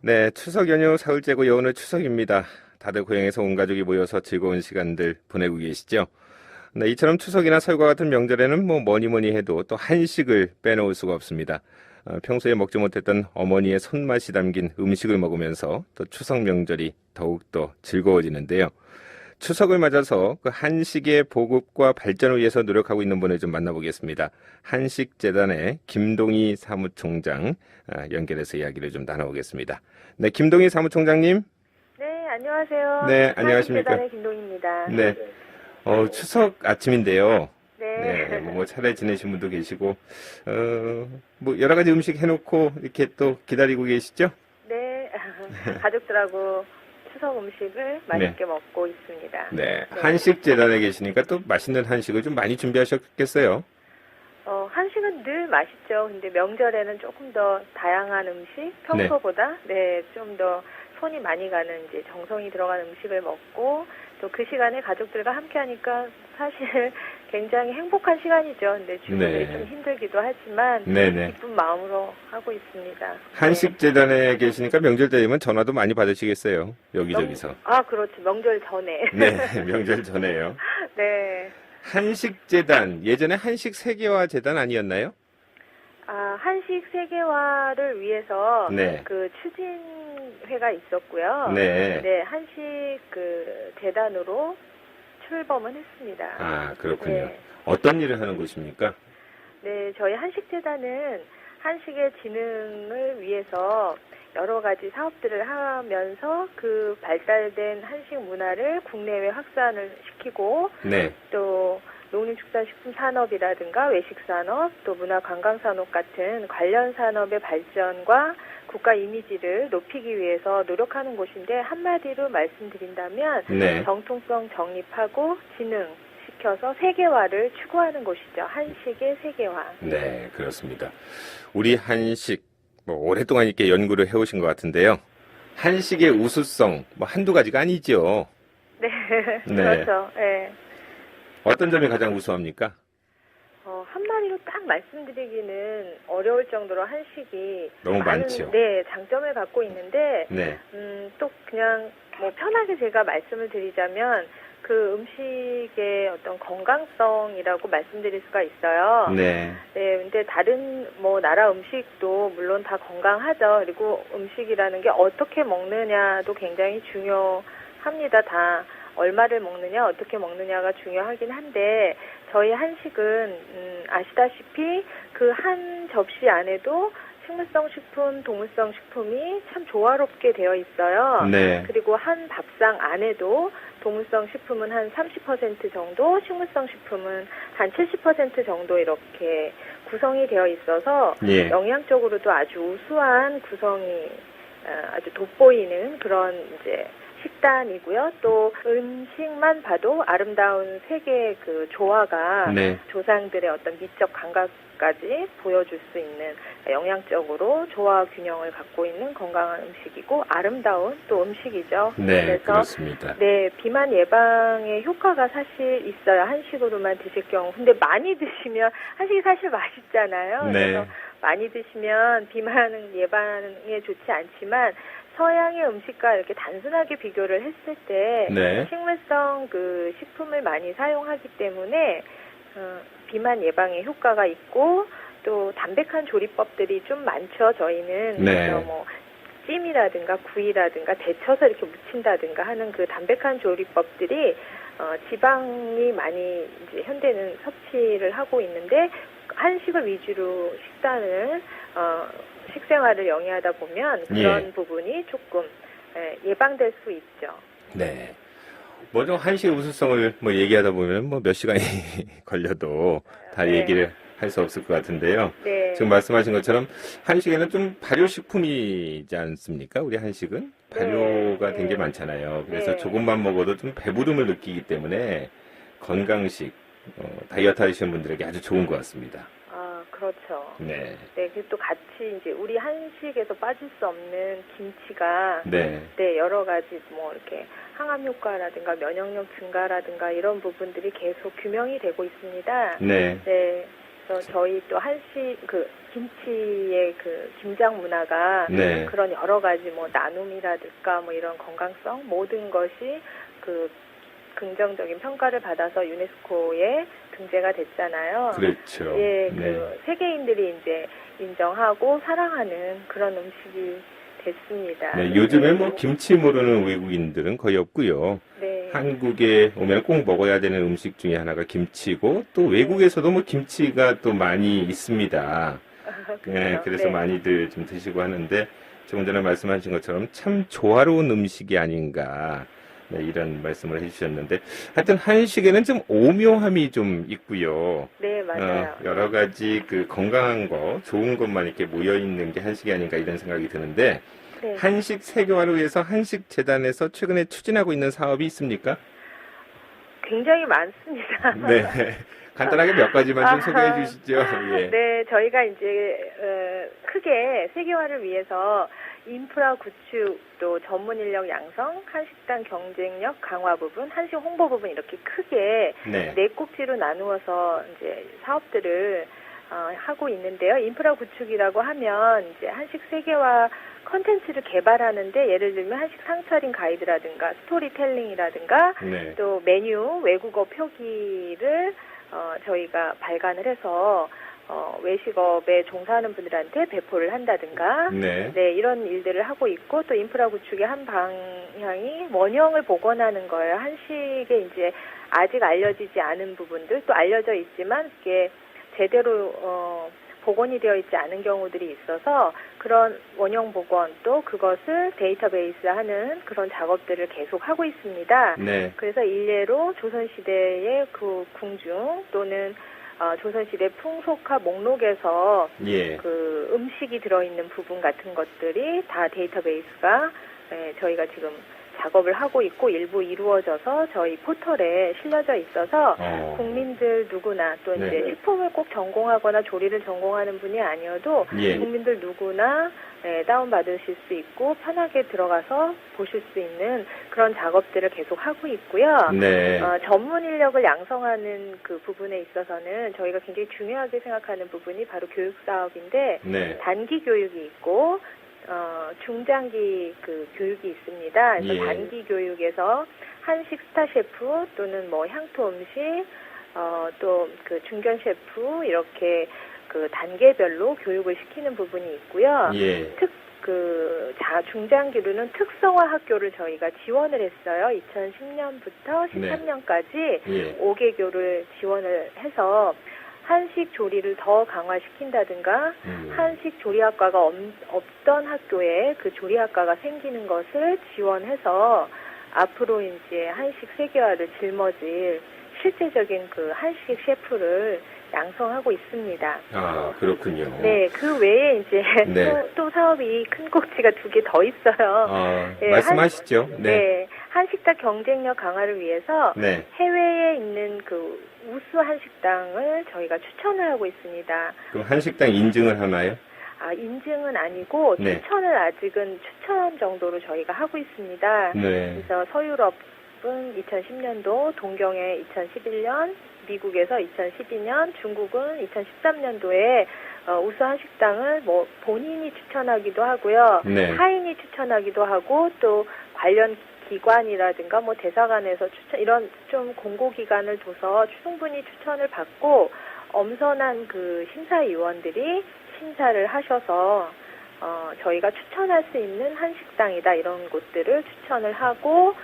네, 추석 연휴 사흘째고 오늘 추석입니다. 다들 고향에서 온 가족이 모여서 즐거운 시간들 보내고 계시죠? 네, 이처럼 추석이나 설과 같은 명절에는 뭐니 뭐니 해도 또 한식을 빼놓을 수가 없습니다. 평소에 먹지 못했던 어머니의 손맛이 담긴 음식을 먹으면서 또 추석 명절이 더욱더 즐거워지는데요. 추석을 맞아서 그 한식의 보급과 발전을 위해서 노력하고 있는 분을 좀 만나보겠습니다. 한식재단의 김동희 사무총장 연결해서 이야기를 좀 나눠보겠습니다. 네, 김동희 사무총장님. 네, 안녕하세요. 네, 안녕하십니까. 한식재단의 김동희입니다. 네, 추석 아침인데요. 네. 네, 뭐 차례 지내신 분도 계시고, 뭐 여러 가지 음식 해놓고 이렇게 또 기다리고 계시죠? 네, 가족들하고 추석 음식을 맛있게 먹고 있습니다. 네, 한식재단에 계시니까 또 맛있는 한식을 좀 많이 준비하셨겠어요? 한식은 늘 맛있죠. 근데 명절에는 조금 더 다양한 음식, 평소보다 좀 더 손이 많이 가는 이제 정성이 들어간 음식을 먹고 또 그 시간에 가족들과 함께 하니까 사실 굉장히 행복한 시간이죠. 근데 주부들이 좀 힘들기도 하지만 기쁜 마음으로 하고 있습니다. 한식재단에 계시니까 명절 때면 전화도 많이 받으시겠어요. 여기저기서. 그렇죠. 명절 전에. 네, 명절 전에요. 네. 한식재단, 예전에 한식세계화재단 아니었나요? 한식 세계화를 위해서 그 추진회가 있었고요. 네, 한식 그 재단으로 출범은 했습니다. 그렇군요. 네. 어떤 일을 하는 곳입니까? 네, 저희 한식재단은 한식의 진흥을 위해서 여러 가지 사업들을 하면서 그 발달된 한식 문화를 국내외 확산을 시키고 또 농림축산식품산업이라든가 외식산업, 또 문화관광산업 같은 관련 산업의 발전과 국가 이미지를 높이기 위해서 노력하는 곳인데 한마디로 말씀드린다면 정통성 정립하고 진흥시켜서 세계화를 추구하는 곳이죠. 한식의 세계화. 네, 그렇습니다. 우리 한식, 오랫동안 이렇게 연구를 해오신 것 같은데요. 한식의 우수성, 한두 가지가 아니죠. 네, 그렇죠. 네. 어떤 점이 가장 우수합니까? 한마디로 딱 말씀드리기는 어려울 정도로 한식이 너무 많죠. 네, 장점을 갖고 있는데 또 그냥 편하게 제가 말씀을 드리자면 그 음식의 어떤 건강성이라고 말씀드릴 수가 있어요. 네, 근데 다른 나라 음식도 물론 다 건강하죠. 그리고 음식이라는 게 어떻게 먹느냐도 굉장히 중요합니다. 다 얼마를 먹느냐, 어떻게 먹느냐가 중요하긴 한데 저희 한식은 아시다시피 그 한 접시 안에도 식물성 식품, 동물성 식품이 참 조화롭게 되어 있어요. 그리고 한 밥상 안에도 동물성 식품은 한 30% 정도, 식물성 식품은 한 70% 정도 이렇게 구성이 되어 있어서 영양적으로도 아주 우수한 구성이 아주 돋보이는 그런 이제 식단이고요. 또 음식만 봐도 아름다운 세계의 그 조화가 조상들의 어떤 미적 감각까지 보여줄 수 있는 영양적으로 조화 균형을 갖고 있는 건강한 음식이고 아름다운 또 음식이죠. 그래서 그렇습니다. 비만 예방에 효과가 사실 있어요. 한식으로만 드실 경우. 근데 많이 드시면 한식이 사실 맛있잖아요. 그래서 많이 드시면 비만 예방에 좋지 않지만 서양의 음식과 이렇게 단순하게 비교를 했을 때 식물성 그 식품을 많이 사용하기 때문에 비만 예방에 효과가 있고 또 담백한 조리법들이 좀 많죠. 저희는 그래서 찜이라든가 구이라든가 데쳐서 이렇게 무친다든가 하는 그 담백한 조리법들이 지방이 많이 이제 현대는 섭취를 하고 있는데 한식을 위주로 식단을 식생활을 영위하다 보면 그런 부분이 조금 예방될 수 있죠. 네. 먼저 한식의 우수성을 얘기하다 보면 몇 시간이 걸려도 다 얘기를 할 수 없을 것 같은데요. 지금 말씀하신 것처럼 한식에는 좀 발효식품이지 않습니까? 우리 한식은 발효가 된 게 많잖아요. 그래서 조금만 먹어도 좀 배부름을 느끼기 때문에 건강식, 다이어트 하시는 분들에게 아주 좋은 것 같습니다. 그렇죠. 그리고 또 같이 이제 우리 한식에서 빠질 수 없는 김치가 여러 가지 이렇게 항암 효과라든가 면역력 증가라든가 이런 부분들이 계속 규명이 되고 있습니다. 그래서 저희 또 한식 김치의 김장 문화가 네. 그런 여러 가지 뭐 나눔이라든가 뭐 이런 건강성 모든 것이 긍정적인 평가를 받아서 유네스코에 등재가 됐잖아요. 그렇죠. 예, 네. 세계인들이 이제 인정하고 사랑하는 그런 음식이 됐습니다. 네, 요즘에 뭐 김치 모르는 외국인들은 거의 없고요. 네. 한국에 오면 꼭 먹어야 되는 음식 중에 하나가 김치고 또 외국에서도 뭐 김치가 또 많이 있습니다. 네, 그래서 네. 많이들 좀 드시고 하는데 조금 전에 말씀하신 것처럼 참 조화로운 음식이 아닌가. 네, 이런 말씀을 해주셨는데 하여튼 한식에는 좀 오묘함이 좀 있고요. 네, 맞아요. 여러 가지 건강한 거, 좋은 것만 이렇게 모여 있는 게 한식이 아닌가 이런 생각이 드는데 네. 한식 세계화를 위해서 한식재단에서 최근에 추진하고 있는 사업이 있습니까? 굉장히 많습니다. 네. 간단하게 몇 가지만 좀 소개해 주시죠. 예. 네, 저희가 이제 크게 세계화를 위해서 인프라 구축, 또 전문 인력 양성, 한식당 경쟁력 강화 부분, 한식 홍보 부분 이렇게 크게 네 꼭지로 나누어서 이제 사업들을 하고 있는데요. 인프라 구축이라고 하면 이제 한식 세계화 컨텐츠를 개발하는데 예를 들면 한식 상차림 가이드라든가 스토리텔링이라든가 네. 또 메뉴 외국어 표기를 저희가 발간을 해서 외식업에 종사하는 분들한테 배포를 한다든가 네. 네, 이런 일들을 하고 있고 또 인프라 구축의 한 방향이 원형을 복원하는 거예요. 한식에 이제 아직 알려지지 않은 부분들 또 알려져 있지만 그게 제대로 복원이 되어 있지 않은 경우들이 있어서 그런 원형 복원 또 그것을 데이터베이스하는 그런 작업들을 계속 하고 있습니다. 네. 그래서 일례로 조선시대의 궁중 또는 조선시대 풍속화 목록에서 예. 음식이 들어있는 부분 같은 것들이 다 데이터베이스가 저희가 지금 작업을 하고 있고 일부 이루어져서 저희 포털에 실려져 있어서 국민들 누구나 또 이제 네. 식품을 꼭 전공하거나 조리를 전공하는 분이 아니어도 예. 국민들 누구나 다운받으실 수 있고 편하게 들어가서 보실 수 있는 그런 작업들을 계속 하고 있고요. 네. 전문 인력을 양성하는 그 부분에 있어서는 저희가 굉장히 중요하게 생각하는 부분이 바로 교육 사업인데 네. 단기 교육이 있고 중장기 교육이 있습니다. 그래서 예. 단기 교육에서 한식 스타 셰프 또는 뭐 향토 음식 또 중견 셰프 이렇게 단계별로 교육을 시키는 부분이 있고요. 예. 중장기로는 특성화 학교를 저희가 지원을 했어요. 2010년부터 13년까지 예. 5개교를 지원을 해서 한식 조리를 더 강화시킨다든가 한식 조리학과가 없던 학교에 그 조리학과가 생기는 것을 지원해서 앞으로 이제 한식 세계화를 짊어질 실제적인 한식 셰프를 양성하고 있습니다. 아, 그렇군요. 네, 그 외에 이제 네. 또 사업이 큰 꼭지가 2개 더 있어요. 네, 말씀하시죠. 네, 한식당 경쟁력 강화를 위해서 네. 해외에 있는 우수 한식당을 저희가 추천을 하고 있습니다. 그럼 한식당 인증을 하나요? 인증은 아니고 네. 추천을 아직은 추천 정도로 저희가 하고 있습니다. 네. 그래서 서유럽은 2010년도, 동경에 2011년, 미국에서 2012년, 중국은 2013년도에 우수 한식당을 뭐 본인이 추천하기도 하고요. 네. 타인이 추천하기도 하고 또 관련 기관이라든가 뭐 대사관에서 이런 좀 공고기관을 둬서 충분히 추천을 받고 엄선한 심사위원들이 심사를 하셔서 저희가 추천할 수 있는 한식당이다 이런 곳들을 추천을 하고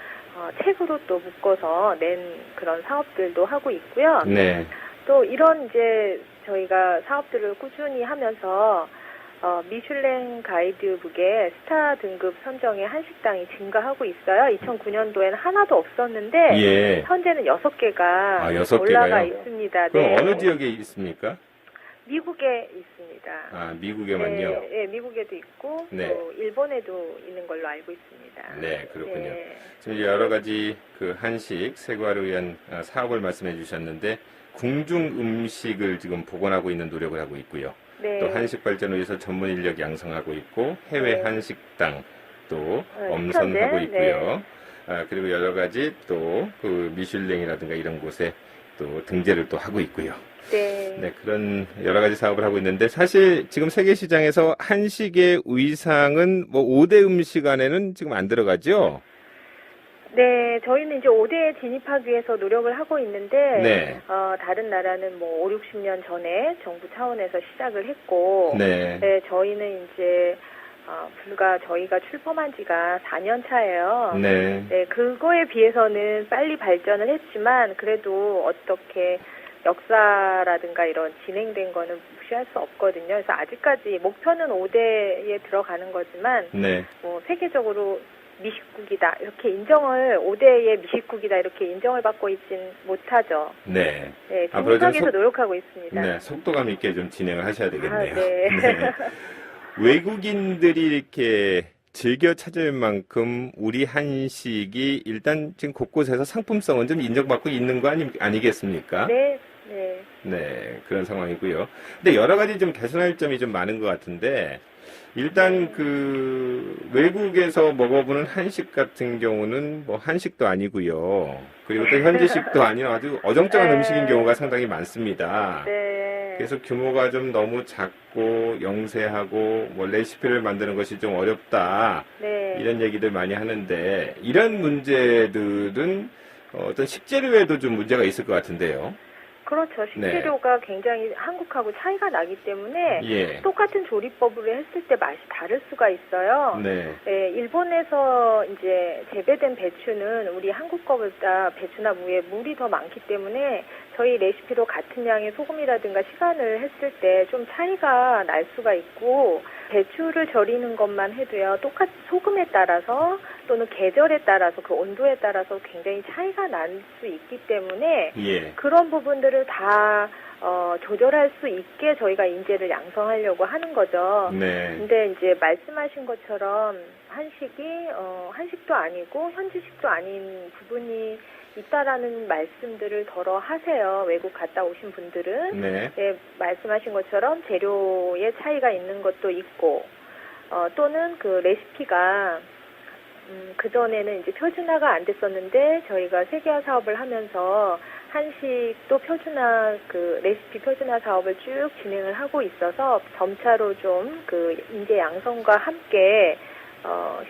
책으로 또 묶어서 낸 그런 사업들도 하고 있고요. 네. 또 이런 이제 저희가 사업들을 꾸준히 하면서 미슐랭 가이드북에 스타 등급 선정의 한식당이 증가하고 있어요. 2009년도에는 하나도 없었는데 예. 현재는 6개가 6개가요? 올라가 있습니다. 그럼 네. 어느 지역에 있습니까? 미국에 있습니다. 미국에만요? 네, 미국에도 있고 네. 또 일본에도 있는 걸로 알고 있습니다. 네, 그렇군요. 네. 지금 이제 여러 가지 한식 세계화를 위한 사업을 말씀해 주셨는데 궁중 음식을 지금 복원하고 있는 노력을 하고 있고요. 네. 또 한식 발전을 위해서 전문 인력 양성하고 있고 해외 네. 한식당 또 엄선하고 추천제? 있고요. 그리고 여러 가지 또 미슐랭이라든가 이런 곳에 또 등재를 또 하고 있고요. 네. 네, 그런 여러 가지 사업을 하고 있는데 사실 지금 세계 시장에서 한식의 위상은 뭐 5대 음식 안에는 지금 안 들어가죠? 네, 저희는 이제 5대에 진입하기 위해서 노력을 하고 있는데, 네. 다른 나라는 뭐 5, 60년 전에 정부 차원에서 시작을 했고, 네. 네, 저희는 이제, 불과 저희가 출범한 지가 4년 차예요. 네. 네, 그거에 비해서는 빨리 발전을 했지만, 그래도 어떻게 역사라든가 이런 진행된 거는 무시할 수 없거든요. 그래서 아직까지 목표는 5대에 들어가는 거지만, 네. 뭐 세계적으로 미식국이다 이렇게 인정을 5대의 미식국이다 이렇게 인정을 받고 있진 못하죠. 네. 네, 앞으로 좀 진입하기 위해서 노력하고 있습니다. 네, 속도감 있게 좀 진행을 하셔야 되겠네요. 네. 네. 외국인들이 이렇게 즐겨 찾을 만큼 우리 한식이 일단 지금 곳곳에서 상품성은 좀 인정받고 있는 거 아니겠습니까? 네, 네. 네, 그런 상황이고요. 근데 여러 가지 좀 개선할 점이 좀 많은 것 같은데, 일단 그 외국에서 먹어보는 한식 같은 경우는 뭐 한식도 아니고요. 그리고 또 현지식도 아닌 아주 어정쩡한 네. 음식인 경우가 상당히 많습니다. 네. 그래서 규모가 좀 너무 작고 영세하고 뭐 레시피를 만드는 것이 좀 어렵다. 네. 이런 얘기들 많이 하는데 이런 문제들은 어떤 식재료에도 좀 문제가 있을 것 같은데요. 그렇죠. 식재료가 굉장히 한국하고 차이가 나기 때문에 예. 똑같은 조리법으로 했을 때 맛이 다를 수가 있어요. 네. 네, 일본에서 이제 재배된 배추는 우리 한국 거보다 배추나 무에 물이 더 많기 때문에 저희 레시피로 같은 양의 소금이라든가 시간을 했을 때 좀 차이가 날 수가 있고 배추를 절이는 것만 해도요 똑같이 소금에 따라서 또는 계절에 따라서 그 온도에 따라서 굉장히 차이가 날 수 있기 때문에 예. 그런 부분들을 다 조절할 수 있게 저희가 인재를 양성하려고 하는 거죠. 네. 근데 이제 말씀하신 것처럼 한식도 아니고 현지식도 아닌 부분이 있다라는 말씀들을 더러 하세요. 외국 갔다 오신 분들은. 네. 네, 말씀하신 것처럼 재료의 차이가 있는 것도 있고, 또는 그 레시피가 그전에는 이제 표준화가 안 됐었는데 저희가 세계화 사업을 하면서 한식도 그 레시피 표준화 사업을 쭉 진행을 하고 있어서 점차로 좀 그 인재 양성과 함께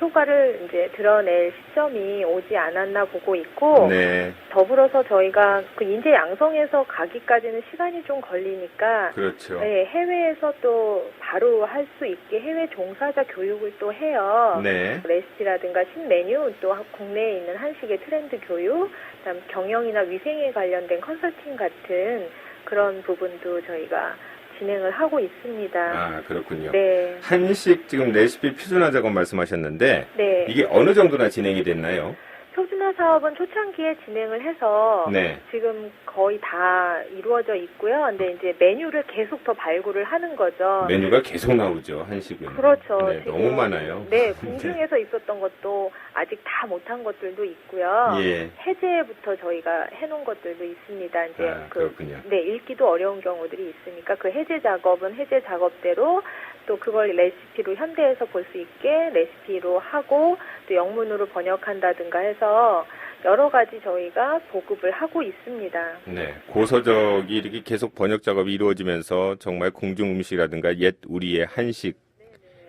효과를 이제 드러낼 시점이 오지 않았나 보고 있고, 네. 더불어서 저희가 그 인재 양성에서 가기까지는 시간이 좀 걸리니까, 그렇죠. 네, 해외에서 또 바로 할 수 있게 해외 종사자 교육을 또 해요. 네. 레시피라든가 신메뉴, 또 국내에 있는 한식의 트렌드 교육, 그다음 경영이나 위생에 관련된 컨설팅 같은 그런 부분도 저희가 진행을 하고 있습니다. 아, 그렇군요. 네. 한식 지금 레시피 표준화 작업 말씀하셨는데 네. 이게 어느 정도나 진행이 됐나요? 표준화 사업은 초창기에 진행을 해서 네. 지금 거의 다 이루어져 있고요. 근데 이제 메뉴를 계속 더 발굴을 하는 거죠. 메뉴가 계속 나오죠, 한식은. 그렇죠. 네, 지금, 너무 많아요. 네, 궁중에서 있었던 것도 아직 다 못한 것들도 있고요. 예. 해제부터 저희가 해놓은 것들도 있습니다. 이제 그렇군요. 네, 읽기도 어려운 경우들이 있으니까 그 해제 작업은 해제 작업대로 또 그걸 레시피로 현대에서 볼 수 있게 레시피로 하고 또 영문으로 번역한다든가 해서 여러 가지 저희가 보급을 하고 있습니다. 네, 고서적이 이렇게 계속 번역 작업이 이루어지면서 정말 궁중 음식이라든가 옛 우리의 한식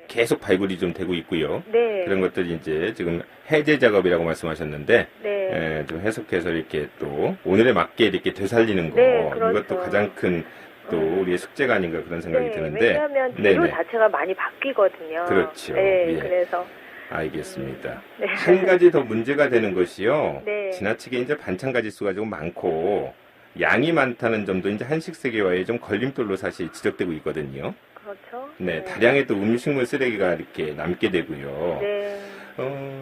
계속 발굴이 좀 되고 있고요. 네. 그런 것들이 이제 지금 해제 작업이라고 말씀하셨는데, 네. 좀 해석해서 이렇게 또 오늘에 맞게 이렇게 되살리는 거, 네, 그렇죠. 이것도 가장 큰 또 우리의 숙제가 아닌가 그런 생각이 드는데. 왜냐하면 재료 자체가 많이 바뀌거든요. 그렇죠. 네, 예. 그래서. 알겠습니다. 네. 한 가지 더 문제가 되는 것이요. 네. 지나치게 이제 반찬 가지수가 좀 많고 양이 많다는 점도 이제 한식 세계화의 좀 걸림돌로 사실 지적되고 있거든요. 그렇죠. 네, 다량의 또 음식물 쓰레기가 이렇게 남게 되고요. 네.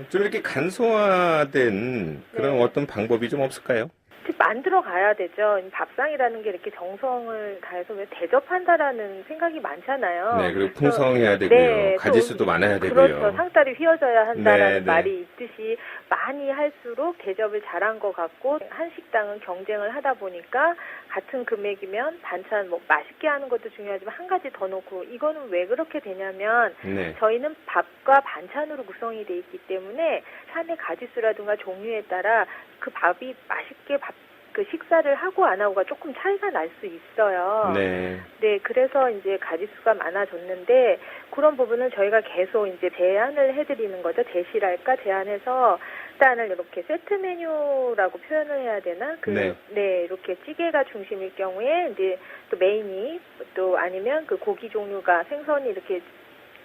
좀 이렇게 간소화된 그런 네. 어떤 방법이 좀 없을까요? 만들어 가야 되죠. 밥상이라는 게 이렇게 정성을 다해서 왜 대접한다라는 생각이 많잖아요. 네, 그리고 풍성해야 되고요. 네, 가짓수도 많아야 되고요. 그렇죠. 상다리 휘어져야 한다라는 네, 말이 있듯이 많이 할수록 대접을 잘한 것 같고 한식당은 경쟁을 하다 보니까 같은 금액이면 반찬 뭐 맛있게 하는 것도 중요하지만 한 가지 더 넣고 이거는 왜 그렇게 되냐면 네. 저희는 밥과 반찬으로 구성이 돼 있기 때문에 찬의 가짓수라든가 종류에 따라 그 밥이 맛있게 그 식사를 하고 안 하고가 조금 차이가 날 수 있어요. 네. 네, 그래서 이제 가짓수가 많아졌는데 그런 부분은 저희가 계속 이제 제안을 해드리는 거죠. 제시랄까 제안해서 일단은 이렇게 세트 메뉴라고 표현을 해야 되나? 네, 이렇게 찌개가 중심일 경우에 이제 또 메인이 또 아니면 그 고기 종류가 생선이 이렇게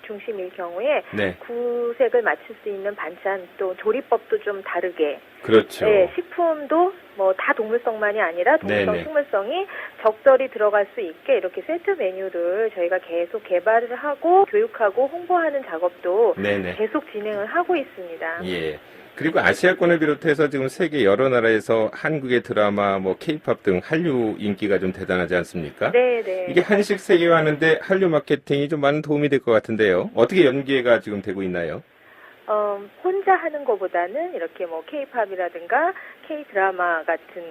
중심일 경우에 네. 구색을 맞출 수 있는 반찬 또 조리법도 좀 다르게 그렇죠. 네, 식품도 뭐 다 동물성만이 아니라 동물성, 네네. 식물성이 적절히 들어갈 수 있게 이렇게 세트 메뉴를 저희가 계속 개발을 하고 교육하고 홍보하는 작업도 네네. 계속 진행을 하고 있습니다. 예. 그리고 아시아권을 비롯해서 지금 세계 여러 나라에서 한국의 드라마, 뭐 케이팝 등 한류 인기가 좀 대단하지 않습니까? 네. 이게 한식 세계화하는데 한류 마케팅이 좀 많은 도움이 될 것 같은데요. 어떻게 연계가 지금 되고 있나요? 혼자 하는 것보다는 이렇게 뭐 케이팝이라든가 K-드라마 같은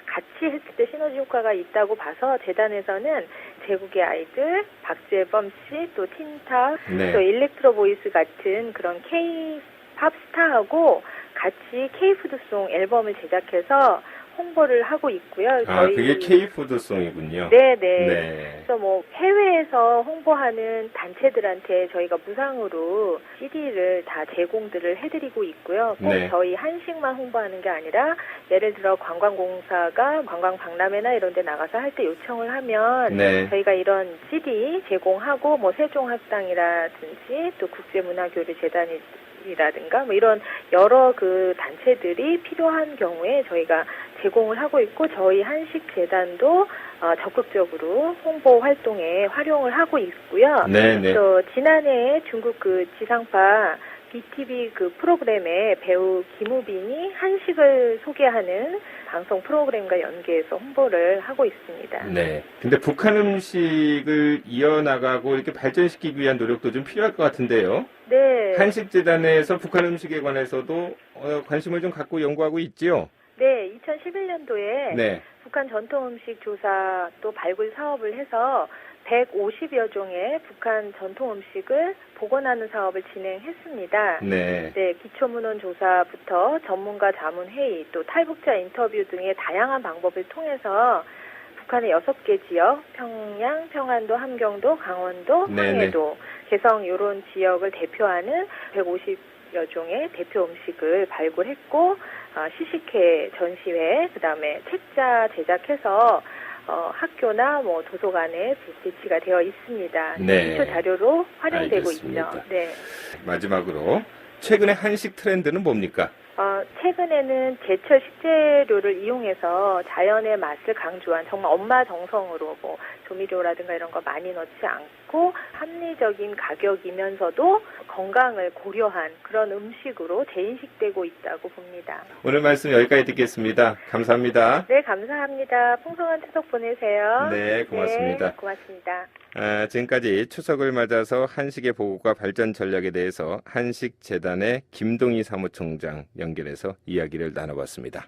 같이 했을 때 시너지 효과가 있다고 봐서 재단에서는 제국의 아이들, 박재범 씨, 또 틴탑, 네. 또 일렉트로 보이스 같은 그런 K-팝 스타하고 같이 K-푸드송 앨범을 제작해서 홍보를 하고 있고요. 그게 K-푸드송이군요. 네네. 네. 그래서 뭐 해외에서 홍보하는 단체들한테 저희가 무상으로 CD를 다 제공들을 해드리고 있고요. 꼭 네. 저희 한식만 홍보하는 게 아니라 예를 들어 관광공사가 관광 박람회나 이런 데 나가서 할 때 요청을 하면 네. 저희가 이런 CD 제공하고 뭐 세종학당이라든지 또 국제문화교류재단이 이라든가 뭐 이런 여러 그 단체들이 필요한 경우에 저희가 제공을 하고 있고 저희 한식재단도 적극적으로 홍보 활동에 활용을 하고 있고요. 네네. 또 지난해 중국 그 지상파 BTV 그 프로그램에 배우 김우빈이 한식을 소개하는 방송 프로그램과 연계해서 홍보를 하고 있습니다. 네. 근데 북한 음식을 이어나가고 이렇게 발전시키기 위한 노력도 좀 필요할 것 같은데요. 네. 한식재단에서 북한 음식에 관해서도 관심을 좀 갖고 연구하고 있지요. 네, 2011년도에 네. 북한 전통 음식 조사 또 발굴 사업을 해서 150여 종의 북한 전통 음식을 복원하는 사업을 진행했습니다. 네. 네, 기초문헌 조사부터 전문가 자문 회의 또 탈북자 인터뷰 등의 다양한 방법을 통해서 북한의 6개 지역, 평양, 평안도, 함경도, 강원도, 황해도, 개성 이런 지역을 대표하는 150여 종의 대표 음식을 발굴했고 시식회, 전시회, 그다음에 책자 제작해서 학교나 뭐 도서관에 배치가 되어 있습니다. 네. 기초 자료로 활용되고 알겠습니다. 있죠. 네. 마지막으로 최근의 한식 트렌드는 뭡니까? 최근에는 제철 식재료를 이용해서 자연의 맛을 강조한 정말 엄마 정성으로 뭐 조미료라든가 이런 거 많이 넣지 않고 합리적인 가격이면서도 건강을 고려한 그런 음식으로 재인식되고 있다고 봅니다. 오늘 말씀 여기까지 듣겠습니다. 감사합니다. 네, 감사합니다. 풍성한 추석 보내세요. 네, 고맙습니다. 네, 고맙습니다. 지금까지 추석을 맞아서 한식의 보급과 발전 전략에 대해서 한식재단의 김동희 사무총장 연결해서 이야기를 나눠봤습니다.